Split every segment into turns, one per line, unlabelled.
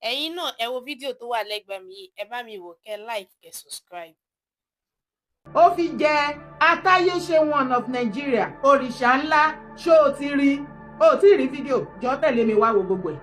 ẹ̀yin náà ẹ wo fídíò tó wà lẹ́gbẹ̀ẹ́ mi yìí, ẹ bá mi wò kẹ́ like kẹ́ subscribe.
Ó fi jẹ́ Atáyéṣe one of Nigeria, òrìṣà ńlá. Ṣó o ti rí? O ti rí fídíò? Jọ tẹ̀lé mi wá wo gbogbo ẹ̀.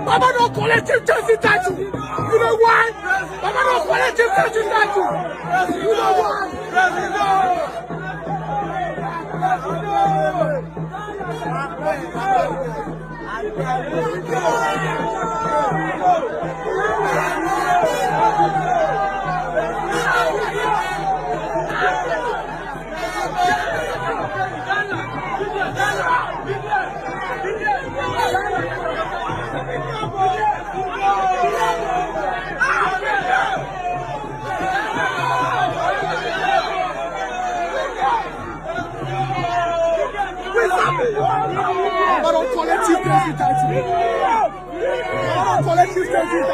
Baba don't collect him statue. You know why? Baba don't collect him statue. You know why? Baba don't collect him statue. Baba don't collect him statue.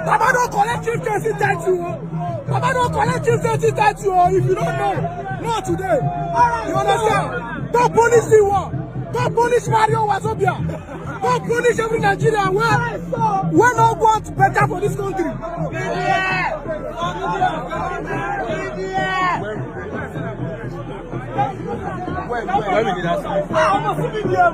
Baba don't collect him statue. Baba don't collect him statue. If you don't know, not today. You understand? Don't punish the war. Don't punish Mario Wazobia. Don't punish every Nigerian. We don't want better for this country. When we did that song?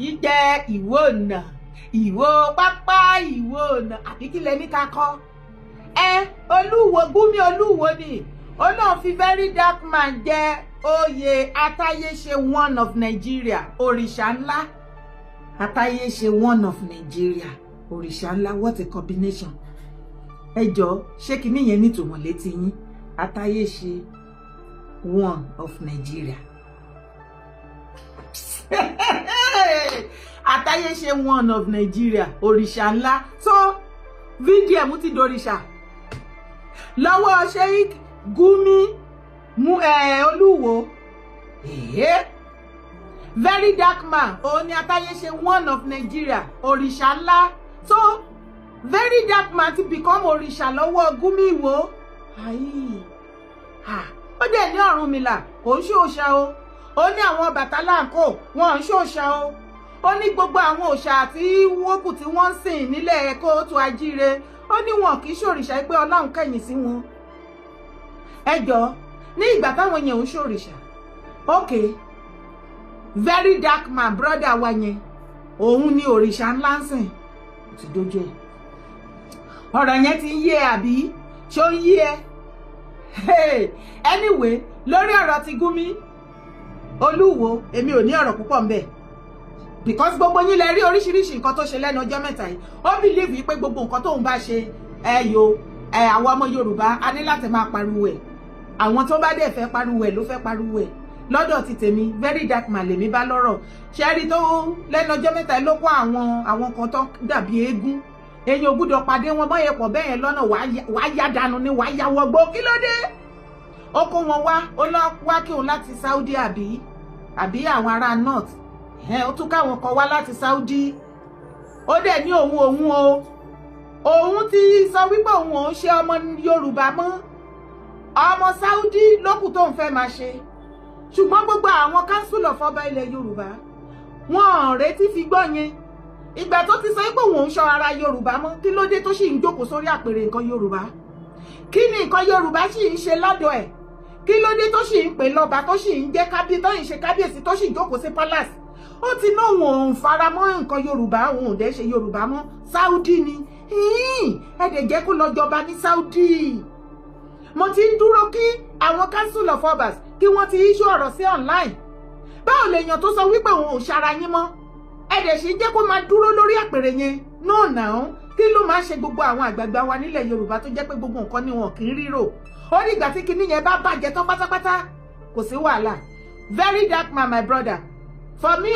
Yíjẹ́ ìwọ ọ̀nà, ìwọ pápá, ìwọ ọ̀nà, àbí kí lẹ́ni ká kọ́? Olúwo Gúnmi Olúwo ni. Ó náà fi very dark man jẹ oyè Atáyéṣe one of Nigeria, òrìṣà ńlá. Atáyéṣe one of Nigeria, òrìṣà ńlá, what a combination. Ẹ jọ̀ọ́, ṣé kíní yẹn nítumọ̀ létí yín? Atáyéṣe one of Nigeria. Àtayéṣe one of Nigeria, òrìṣà ńlá. So VDM ti dòrìṣà. Lọ́wọ́ Sheikh Gumi Olúwo. Very dark man. Ó ní Àtayéṣe one of Nigeria, òrìṣà ńlá. So very dark man ti become òrìṣà lọ́wọ́ Gumi wo. Ayi. Ó dẹ̀ ní Ọ̀rúnmìlà, kò ń ṣòòṣà o. Ó ní àwọn Ọbàtálá ńkọ́, wọn ń ṣòòṣà o. Ó ní gbogbo àwọn òòṣà tí wọ́n kù tí wọ́n ń sìn nílẹ̀ kóòtù ajíire. Ó ní wọn kì í ṣòrìṣà pé Ọlọ́run kẹ̀yìn sí wọn. Ẹ jọ̀ọ́, ní ìgbà táwọn yẹn ń ṣòrìṣà. Okay. Very dark man, brother wa yẹn. Òun ni òrìṣà ńlá ń sìn. Ó ti dojú ẹ̀. Ọ̀rọ̀ yẹn ti ń yé àbí? Ṣó ń yé ẹ? Anyway, lórí ọ̀rọ̀ ti Gumi Olúwo, èmi ò ní ọ̀rọ̀ púpọ̀ ńbẹ̀. Because gbogbo yín lẹ rí oríṣiríṣi nǹkan tó ṣe lẹ́nu ọjọ́ mẹ́ta yìí. Ó believe pé gbogbo nǹkan tóun bá ṣe àwọn ọmọ Yorùbá a ní láti máa pariwo ẹ̀. Àwọn tó bá dẹ̀ fẹ́ pariwo ẹ̀ ló fẹ́ pariwo ẹ̀. Lọ́dọ̀ ti tèmi very dark man lèmi bá lọ́rọ̀. Ṣé rí tó lẹ́nu ọjọ́ mẹ́ta yìí ló kó àwọn kan tó dàbí eégún. Èyàn ò gbúdọ̀ pàdé wọn bọ́yẹ̀ pọ̀ bẹ́ẹ̀ lọ́nà wàá yá dànù ni wàá yá wọgbó. Kí ló dé? Ó kó wọn wá, ó lọ wá kí òun láti Saudi àbí àwọn ará north. Ó tún káwọn kan wá láti Saudi. Ó dẹ̀ ní òun o. Òun ti sọ wípé òun ò ń ṣe ọmọ Yorùbá mọ́. Ọmọ Saudi lókù tóun fẹ́ máa ṣe. Ṣùgbọ́n gbogbo àwọn council of ọba ilẹ̀ Yorùbá wọn ò retí fi gbọ́ yẹn. Ìgbà tó ti sọ pé òun ò ń ṣọ ara Yorùbá mọ́, kí ló dé tó sì ń jókòó sórí àpèrè nǹkan Yorùbá? Kí ni nǹkan Yorùbá sì ń ṣe lọ́dọ̀ ẹ̀? Kí ló dé tó sì ń pè lọ́ba tó sì ń jẹ́ kábíyèsí tó sì jókòó sí palace? Ó ti ná òun ò fara mọ́ nǹkan Yorùbá, òun ò dẹ̀ ṣe Yorùbá mọ́. Saudi ni. Ẹ̀dẹ̀ jẹ́ kó lọ jọba ní Saudi. Mo ti ń dúró kí àwọn council of obas kí wọ́n ti issue ọ̀rọ̀ sí online. Báwo lèèyàn tó sọ wípé òun ò ṣara yín mọ́? Ẹ̀dẹ̀ sì jẹ́ kó máa dúró lórí àpèrè yẹn. No now. Kí ló máa ń ṣe gbogbo àwọn àgbààgbà wa nílẹ̀ Yorùbá tó jẹ́ pé gbogbo nǹkan ni wọn kì í rírò? Ó ní ìgbà tí kinní yẹn bá bàjẹ́ tán pátápátá. Kò sí wàhálà. Very dark man, my brother. For me,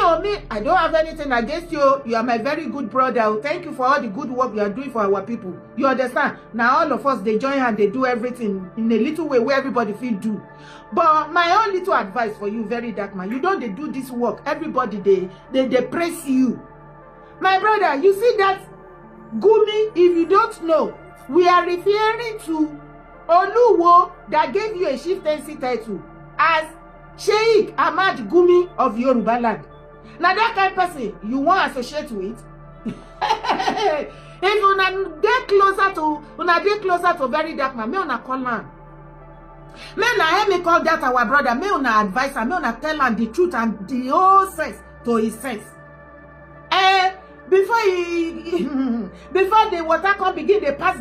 I don't have anything against you. You are my very good brother. Thank you for all the good work you are doing for our people. You understand? Now all of us, they join and they do everything in a little way where everybody feel do. But my own little advice for you, very dark man, you don't they do this work. Everybody, they praise you. My brother, you see that Gumi, if you don't know, we are referring to Oluwo that gave you a chieftaincy title as Sheikh Ahmad Gumi of Yoruba land. Now that kind of person you want to associate with. If you get closer to very dark man, me una call am. Me una help me call that our brother. Me una advise am. Me una tell am the truth and the whole sense to his sense. Before the water come begin, they pass.